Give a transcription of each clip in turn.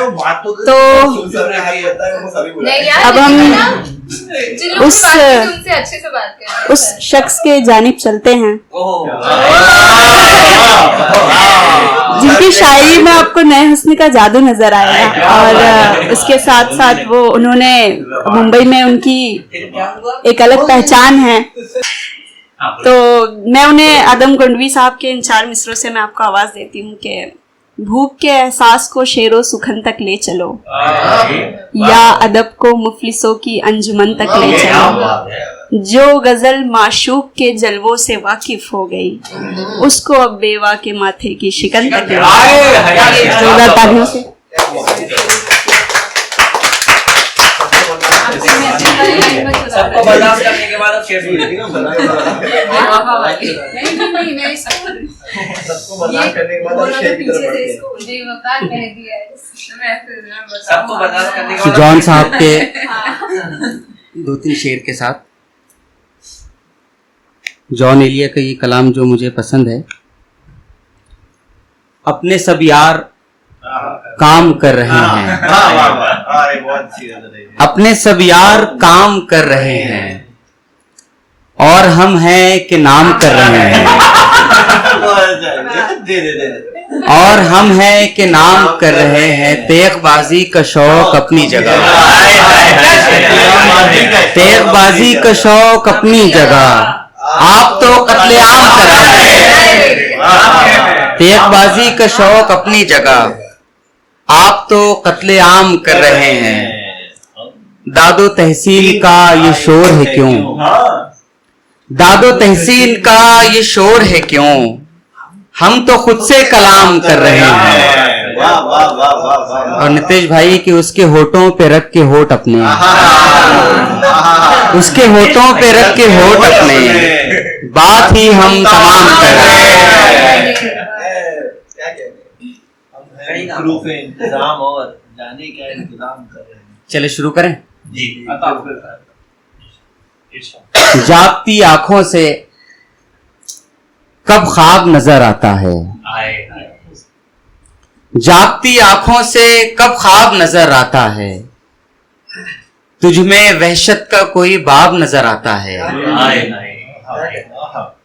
तो अब हम उस शख्स के जानिब चलते हैं जिनकी शायरी में आपको नए हुस्न का जादू नजर आएगा, और उसके साथ साथ वो उन्होंने मुंबई में उनकी एक अलग पहचान है। तो मैं उन्हें आदम गोंडवी साहब के इन 4 मिसरों से मैं आपको आवाज देती हूँ कि भूख के एहसास को शेरो सुखन तक ले चलो, या अदब को मुफलिसों की अंजुमन तक ले चलो। जो गजल माशूक के जलवों से वाकिफ हो गई, उसको अब बेवा के माथे की शिकन तक ले चलो। जोरदार तालियों से। सबको बर्दाश्त करने के बाद अब शेर सुन लेती ना। सबको बर्दाश्त करने के बाद अब शेर की तरफ बढ़ते हैं। सबको बर्दाश्त करने के बाद जॉन साहब के 2-3 शेर के साथ जॉन एलिया का ये कलाम जो मुझे पसंद है। अपने सब यार काम कर रहे हैं, अपने सब यार काम कर रहे हैं, और हम हैं कि नाम कर रहे हैं, और हम हैं कि नाम कर रहे हैं। तेगबाजी का शौक अपनी जगह, तेगबाजी का शौक अपनी जगह, आप तो कत्लेआम कर रहे हैं। तेगबाजी का शौक अपनी जगह, आप तो कत्लेआम कर रहे हैं। दादो तहसील का ये शोर है क्यों, दादो तहसील का ये शोर है क्यों, हम तो खुद से कलाम कर रहे हैं। और नितेश भाई कि उसके होठों पे रख के होठ अपने, उसके होठों पे रख के होठ अपने, बात ही हम तमाम कर रहे हैं। इंतजाम और जाने का इंतजाम कर रहे हैं। चले शुरू करें जी। जागती आंखों से कब ख्वाब नजर आता है, जागती आंखों से कब ख्वाब नजर आता है, तुझमें वहशत का कोई बाब नजर आता है,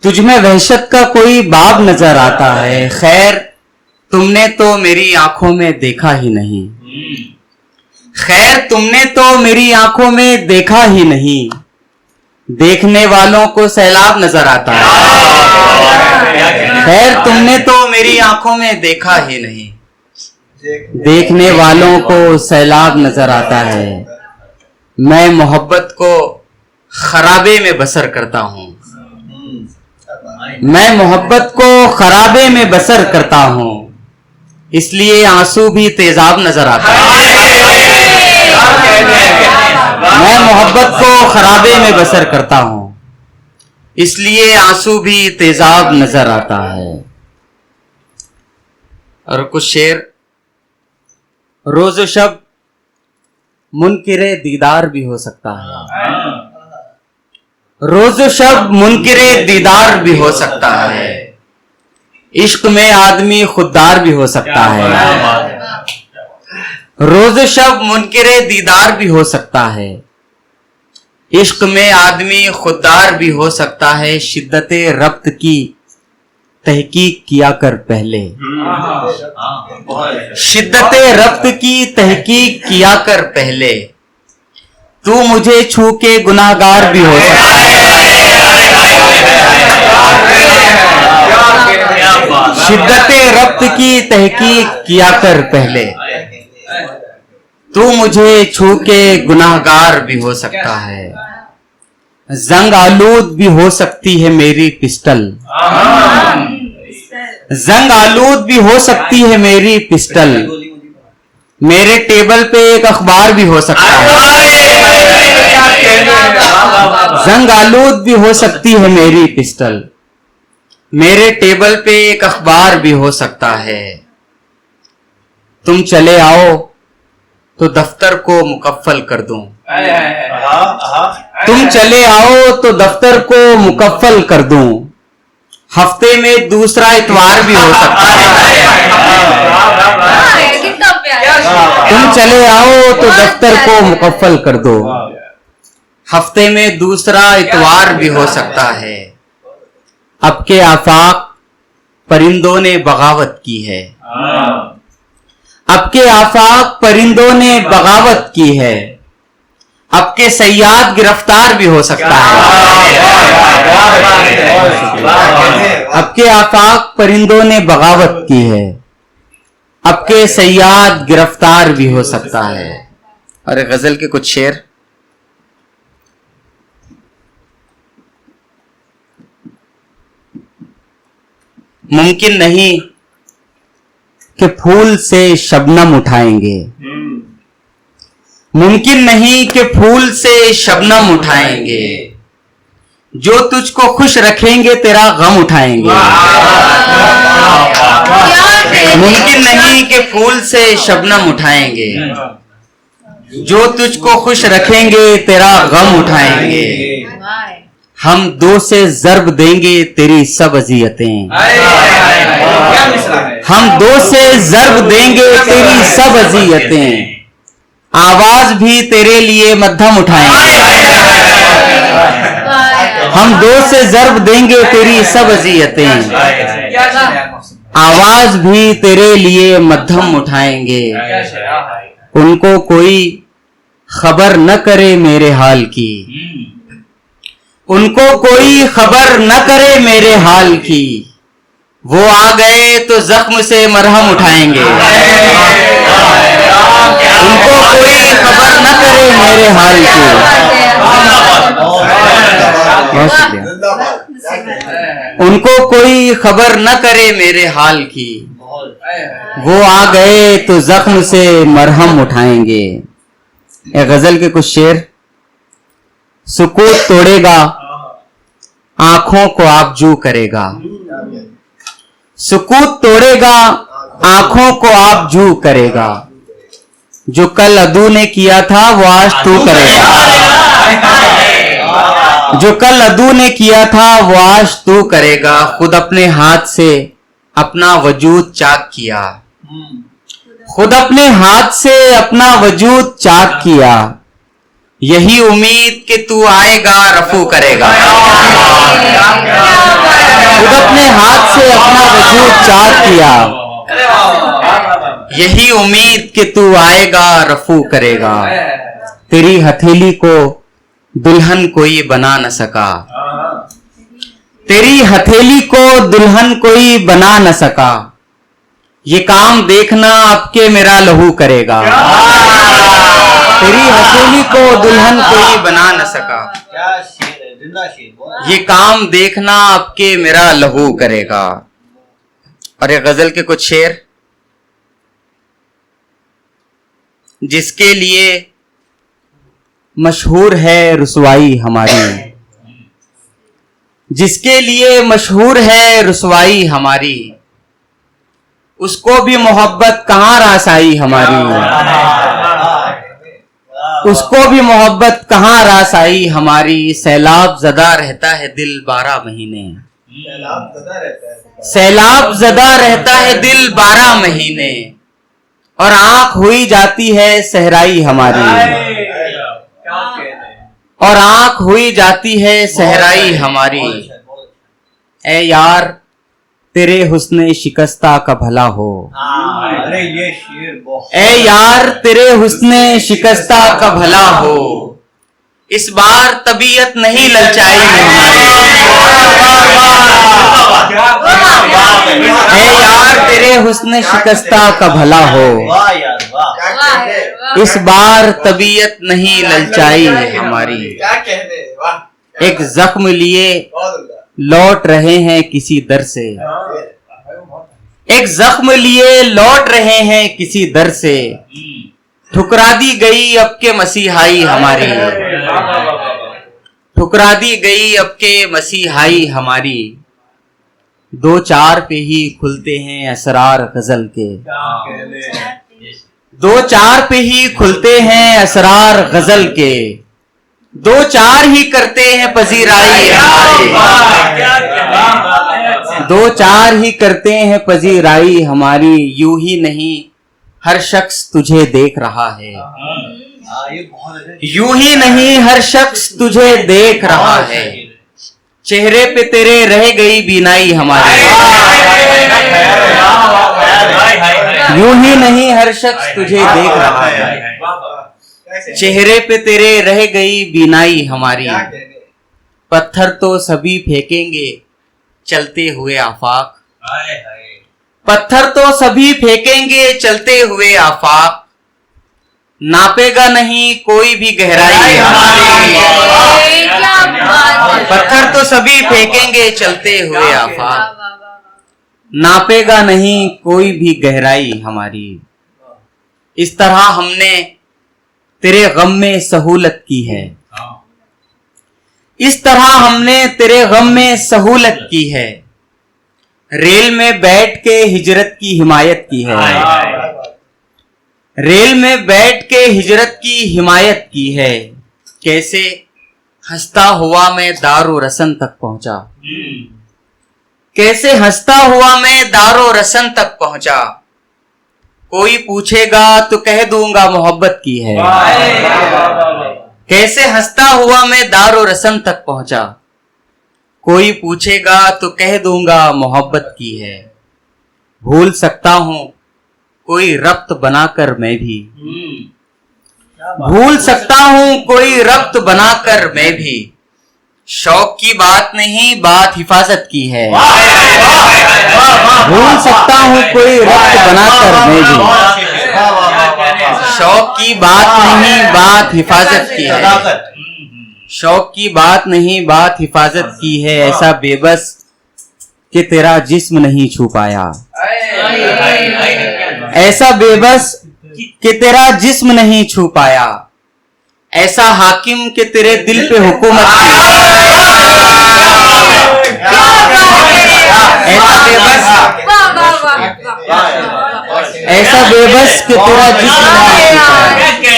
तुझमें वहशत का कोई बाब नजर आता है। खैर तुमने तो मेरी आंखों में देखा ही नहीं, खैर तुमने तो मेरी आंखों में देखा ही नहीं, देखने वालों को सैलाब नजर आता है। खैर तुमने तो मेरी आंखों में देखा ही नहीं, देखने वालों को सैलाब नजर आता है। मैं मोहब्बत को खराबे में बसर करता हूँ, मैं मोहब्बत को खराबे में बसर करता हूँ, इसलिए आंसू भी तेजाब नजर आता है। मैं मोहब्बत को खराबे में बसर करता हूँ, इसलिए आंसू भी तेजाब नजर आता है। और कुछ शेर। रोज शब मुनकिरे दीदार भी हो सकता है, रोज शब मुनकिरे दीदार भी हो सकता है, इश्क में आदमी खुददार भी हो सकता है। रोज शब मुनकिरे दीदार भी हो सकता है, इश्क में आदमी खुददार भी हो सकता है। शिद्दते रब्त की तहकीक किया कर पहले, शिद्दते रब्त की तहकीक किया कर पहले, तू मुझे छू के गुनाहगार भी हो सकता है। शिद्दते रब्त की तहकीक किया कर पहले, तू मुझे छू के गुनाहगार भी हो सकता है। जंग आलूद भी हो सकती है मेरी पिस्टल, जंग आलूद भी हो सकती है मेरी पिस्टल, मेरे टेबल पे एक अखबार भी हो सकता है। जंग आलूद भी हो सकती है मेरी पिस्टल, मेरे टेबल पे एक अखबार भी हो सकता है। तुम चले आओ तो दफ्तर को मुकफ्फल कर दूं, तुम चले आओ तो दफ्तर को मुकफ्फल कर दूं, हफ्ते में दूसरा इतवार भी हो सकता है। तुम चले आओ तो दफ्तर को मुकफ्फल कर दो। हफ्ते में दूसरा इतवार भी हो सकता है। अब के आफाक परिंदों ने बगावत की है। अब के आफाक परिंदों ने बगावत की है। अब के सयाद गिरफ्तार भी हो सकता है। अब के आफाक परिंदों ने बगावत की है। अब के सयाद गिरफ्तार भी हो सकता है। और गजल के कुछ शेर। मुमकिन नहीं कि फूल से शबनम उठाएंगे। मुमकिन नहीं कि फूल से शबनम उठाएंगे। जो तुझको खुश रखेंगे तेरा गम उठाएंगे। मुमकिन नहीं कि फूल से शबनम उठाएंगे। जो तुझको खुश रखेंगे तेरा गम उठाएंगे। हम दो से ज़र्ब देंगे तेरी सब अज़ियतें। हम दो से ज़र्ब देंगे तेरी सब अज़ियतें। आवाज भी तेरे लिए मध्यम उठाएंगे। हम दो से ज़र्ब देंगे तेरी सब अज़ियतें। आवाज भी तेरे लिए मध्यम उठाएंगे। उनको कोई खबर न करे मेरे हाल की। उनको कोई खबर न करे मेरे हाल की। वो आ गए तो जख्म से मरहम उठाएंगे। उनको कोई खबर न करे मेरे हाल की। बहुत शुक्रिया। उनको कोई खबर न करे मेरे हाल की। वो आ गए तो जख्म से मरहम उठाएंगे। ये गजल के कुछ शेर। सुकूत तोड़ेगा आंखों को आबजू करेगा। सुकूत तोड़ेगा आंखों को आबजू करेगा। जो कल अदू ने किया था वो आज तू करेगा। जो कल अदू ने किया था वो आज तू करेगा। खुद अपने हाथ से अपना वजूद चाक किया। खुद अपने हाथ से अपना वजूद चाक किया। यही उम्मीद कि तू आएगा रफू करेगा। खुद अपने हाथ से अपना वजूद चाक किया। यही उम्मीद कि तू आएगा रफू करेगा। तेरी हथेली को दुल्हन कोई बना न सका। तेरी हथेली को दुल्हन कोई बना न सका। ये काम देखना अब के मेरा लहू करेगा। तेरी हथेली को दुल्हन कोई बना न सका। क्या शेर है, जिंदा शेर। ये काम देखना अब के मेरा लहू करेगा। और ये गजल के कुछ शेर। जिसके लिए मशहूर है रुसवाई हमारी। जिसके लिए मशहूर है रुसवाई हमारी। उसको भी मोहब्बत कहाँ रासाई हमारी। उसको भी मोहब्बत कहाँ रासाई हमारी। सैलाब ज़दा रहता है दिल 12 महीने। सैलाब ज़दा रहता है दिल 12 महीने। और आंख हुई जाती है सहराई हमारी। और आंख हुई जाती है सहराई हमारी। ए यार तेरे हुस्ने शिकस्ता का भला हो। अरे ये शेर बहुत। ए यार तेरे हुस्ने शिकस्ता का भला हो। इस बार तबीयत नहीं ललचाई हमारी। ए यार तेरे हुस्ने शिकस्ता का भला हो। वाह यार वाह। इस बार तबीयत नहीं ललचाई हमारी। क्या कहते हैं, वाह। एक जख्म लिए लौट रहे हैं किसी दर से। एक जख्म लिए लौट रहे हैं किसी दर से। ठुकरा दी गई अब के मसीहाई हमारी। ठुकरा दी गई अब के मसीहाई हमारी। 2-4 पे ही खुलते हैं असरार गजल के। 2-4 पे ही खुलते हैं असरार गजल के। 2-4 ही करते हैं पजीराई हमारी। 2-4 ही करते हैं पजीराई हमारी। यूं ही नहीं हर शख्स तुझे देख रहा है। ये बहुत अच्छा। यूं ही नहीं हर शख्स तुझे देख रहा है। चेहरे पे तेरे रह गई बीनाई हमारी। यूं ही नहीं हर शख्स तुझे देख रहा है। चेहरे पे तेरे रह गई बीनाई हमारी। पत्थर तो सभी फेंकेंगे चलते हुए आफाक। पत्थर तो सभी फेंकेंगे चलते हुए आफाक। नापेगा नहीं कोई भी गहराई हमारी। पत्थर तो सभी फेंकेंगे चलते हुए आफाक। नापेगा नहीं कोई भी गहराई हमारी। इस तरह हमने तेरे गम में सहूलत की है। इस तरह हमने तेरे गम में सहूलत की है। रेल में बैठ के हिजरत की हिमायत की है। रेल में बैठ के हिजरत की हिमायत की है। कैसे हंसता हुआ मैं दारो रसन तक पहुंचा। कैसे हंसता हुआ मैं दारो रसन तक पहुंचा। कोई पूछेगा तो कह दूंगा मोहब्बत की है। कैसे हंसता हुआ मैं दारो रसन तक पहुंचा। कोई पूछेगा तो कह दूंगा मोहब्बत की है। भूल सकता हूं कोई रब्त बनाकर मैं भी। भूल सकता हूं कोई रब्त बनाकर मैं भी। शौक की बात नहीं बात हिफाजत की है। भूल सकता हूं कोई रब्त बनाकर मैं भी। शौक की बात नहीं बात हिफाजत की है। शौक की बात नहीं बात हिफाजत की है। ऐसा बेबस कि तेरा जिस्म नहीं छू पाया। ऐसा बेबस कि तेरा जिस्म नहीं छू पाया। ऐसा हाकिम कि तेरे दिल पे हुकूमत की। ऐसा बेबस कि तेरा जिस्म नहीं छू पाया।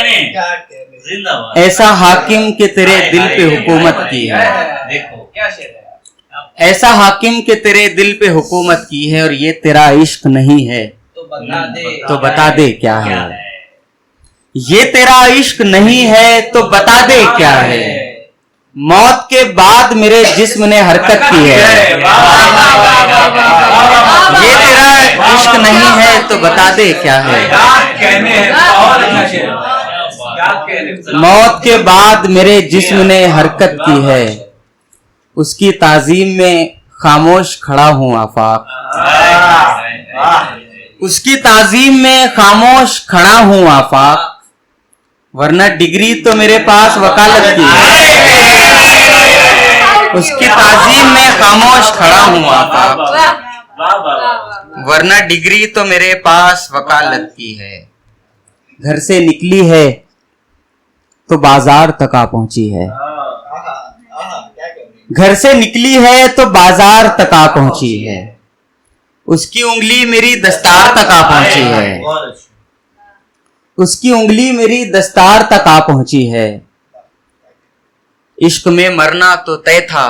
ऐसा हाकिम के तेरे दिल पे हुकूमत की है। देखो क्या शेर है। ऐसा हाकिम के तेरे दिल पे हुकूमत की है। और ये तेरा इश्क नहीं है तो बता दे क्या है। ये तेरा इश्क नहीं है तो बता दे क्या है। मौत के बाद मेरे जिस्म ने हरकत की है। ये तेरा इश्क नहीं है तो बता दे क्या है। मौत के बाद मेरे जिस्म ने हरकत की है। उसकी ताजीम में खामोश खड़ा हूं आफाक। उसकी ताजीम में खामोश खड़ा हूं आफाक। वरना डिग्री तो मेरे पास वकालत की है। उसकी ताजीम में खामोश खड़ा हूं आफाक। वरना डिग्री तो मेरे पास वकालत की है। घर से निकली है तो बाजार तक आ पहुंची है। घर से निकली है तो बाजार तक आ पहुंची है। उसकी उंगली मेरी दस्तार तक आ पहुंची है। उसकी उंगली मेरी दस्तार तक आ पहुंची है। इश्क में मरना तो तय था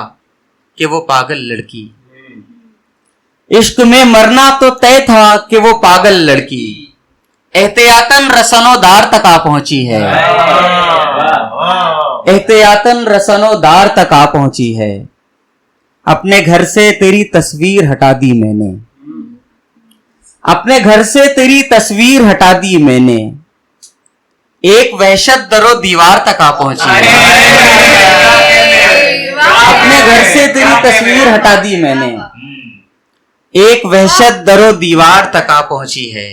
कि वो पागल लड़की। इश्क में मरना तो तय था कि वो पागल लड़की एहतियातन रसनोदार तक आ पहुंची है। एहतियातन रसनोदार तक आ पहुंची है। अपने घर से तेरी तस्वीर हटा दी मैंने। अपने घर से तेरी तस्वीर हटा दी मैंने। एक वहशत दरो दीवार तक आ पहुंची है। अपने घर से तेरी तस्वीर हटा दी मैंने। एक वहशत दरो दीवार तक आ पहुंची है।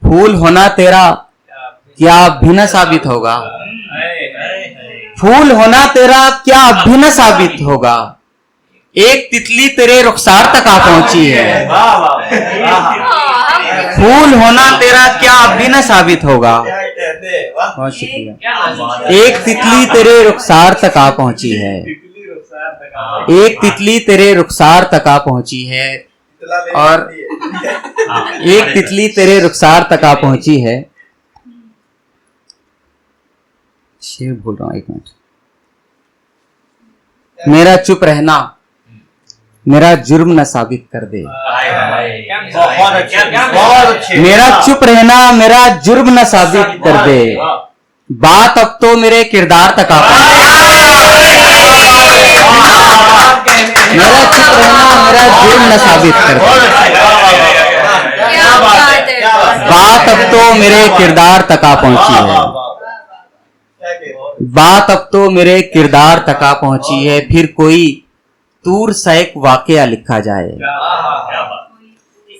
फूल होना तेरा क्या भिन्न साबित होगा। फूल होना तेरा क्या भिन्न साबित होगा। एक तितली तेरे रुखसार तक आ पहुंची है। फूल होना तेरा क्या भिन्न साबित होगा। बहुत शुक्रिया। एक तितली तेरे रुखसार तक आ पहुंची है। एक तितली तेरे रुखसार तक आ पहुंची है। और एक तितली तेरे रुखसार तक आ पहुंची है। शेर बोल रहा हूं, एक मिनट। मेरा चुप रहना मेरा जुर्म न साबित कर दे। बहुत अच्छे, बहुत अच्छे। मेरा चुप रहना मेरा जुर्म न साबित कर दे। बात अब तो मेरे किरदार तक आ पहुंची। मेरा चुप रहना मेरा जुर्म न साबित कर दे। बात अब तो मेरे किरदार तक आ पहुंची है। बात अब तो मेरे किरदार तक आ पहुंची है। फिर कोई तूर सा एक वाकया लिखा जाए।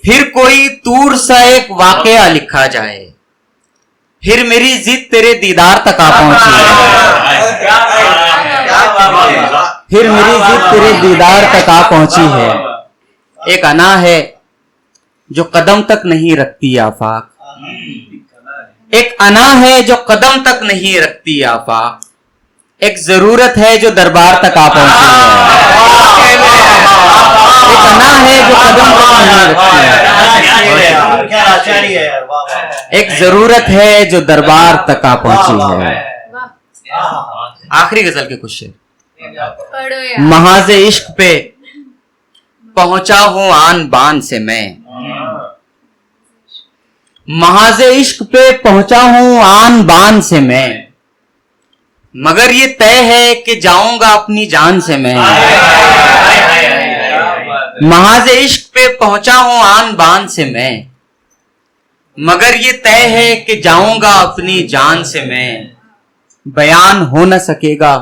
फिर कोई तूर सा एक वाकया लिखा जाए। फिर मेरी जिद तेरे दीदार तक आ पहुंची है। फिर मेरी जिद तेरे दीदार तक आ पहुंची है। एक अना है जो कदम तक नहीं रखती आफाक। एक अना है जो कदम तक नहीं रखती आफाक। एक जरूरत है जो दरबार तक आ पहुंची है। एक अना है जो कदम तक नहीं रखती है। एक जरूरत है जो दरबार तक आ पहुंची है। आखिरी गजल के कुछ शेर। महाज़े इश्क पे पहुंचा हूं आन बान से मैं। महाज़े इश्क पे पहुंचा हूं आन बान से मैं। मगर ये तय है कि जाऊंगा अपनी जान से मैं। महाज़े इश्क पे पहुंचा हूं आन बान से मैं। मगर ये तय है कि जाऊंगा अपनी जान से मैं। बयान हो न सकेगा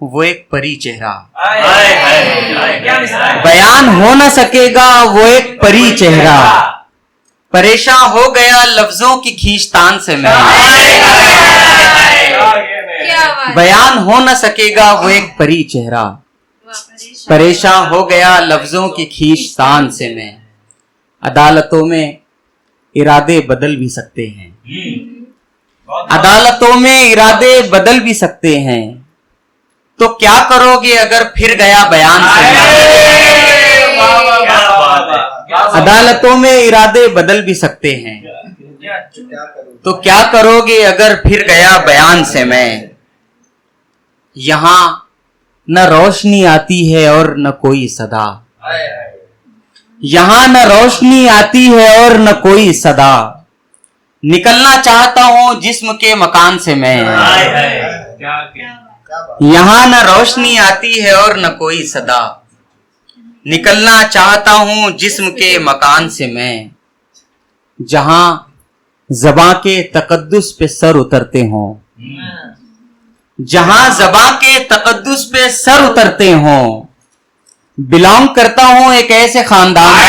वो एक परी चेहरा। बयान हो न सकेगा वो एक परी चेहरा। परेशान हो गया लफ्जों की खींचतान से मैं। बयान हो न सकेगा वो एक परी चेहरा। परेशान हो गया लफ्जों की खींचतान से मैं। अदालतों में इरादे बदल भी सकते हैं। अदालतों में इरादे बदल भी सकते हैं। तो क्या करोगे अगर फिर गया बयान से। अदालतों में इरादे बदल भी सकते हैं। तो क्या करोगे अगर फिर गया बयान से मैं। यहां न रोशनी आती है और न कोई सदा। यहां न रोशनी आती है और न कोई सदा। निकलना चाहता हूं जिस्म के मकान से मैं। यहां न रोशनी आती है और न कोई सदा। निकलना चाहता हूं जिस्म के मकान से मैं। जहां ज़बां के तकद्दुस पे सर उतरते हों। जहां ज़बां के तकद्दुस पे सर उतरते हों। बिलोंग करता हूं एक ऐसे खानदान से।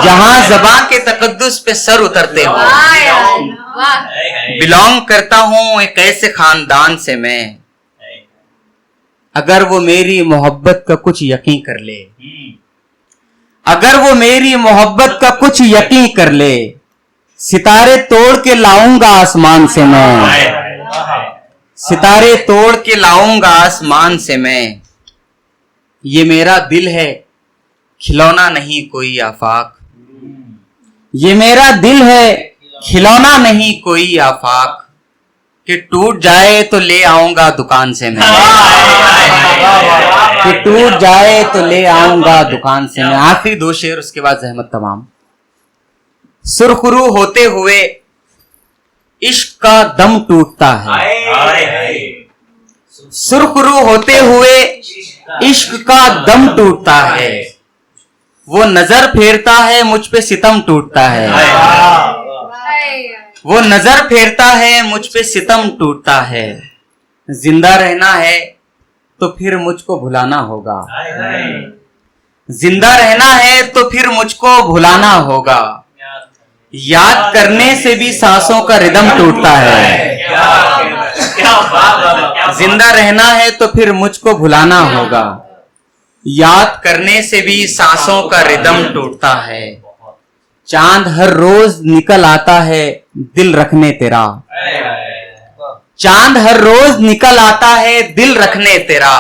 जहां ज़बां के तकद्दुस पे सर उतरते हों। बिलोंग करता हूं एक ऐसे खानदान से मैं। अगर वो मेरी मोहब्बत का कुछ यकीन कर ले। अगर वो मेरी मोहब्बत का कुछ यकीन कर ले। सितारे तोड़ के लाऊंगा आसमान से मैं। सितारे तोड़ के लाऊंगा आसमान से मैं। ये मेरा दिल है खिलौना नहीं कोई आफाक। ये मेरा दिल है खिलौना नहीं कोई आफाक। कि टूट जाए तो ले आऊंगा दुकान से मैं। कि टूट जाए तो ले आऊंगा दुकान से मैं। आखिरी दो शेर उसके बाद जहमत तमाम। सुरखरू होते हुए इश्क का दम टूटता है। सुरखरू होते हुए इश्क का दम टूटता है। वो नजर फेरता है मुझ पे सितम टूटता है। वो नजर फेरता है मुझ पे सितम टूटता है। जिंदा रहना है तो फिर मुझको भुलाना होगा। जिंदा रहना है तो फिर मुझको भुलाना होगा। याद करने से भी सांसों का रिदम टूटता है। जिंदा रहना है तो फिर मुझको भुलाना होगा। याद करने से भी सांसों का रिदम टूटता है। चांद हर रोज निकल आता है दिल रखने तेरा। चांद हर रोज निकल आता है दिल रखने तेरा।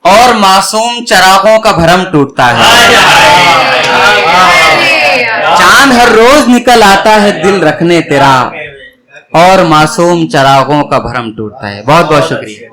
और मासूम चरागों का भरम टूटता है। चांद हर रोज निकल आता है दिल रखने तेरा। और मासूम चरागों का भरम टूटता है। बहुत बहुत शुक्रिया।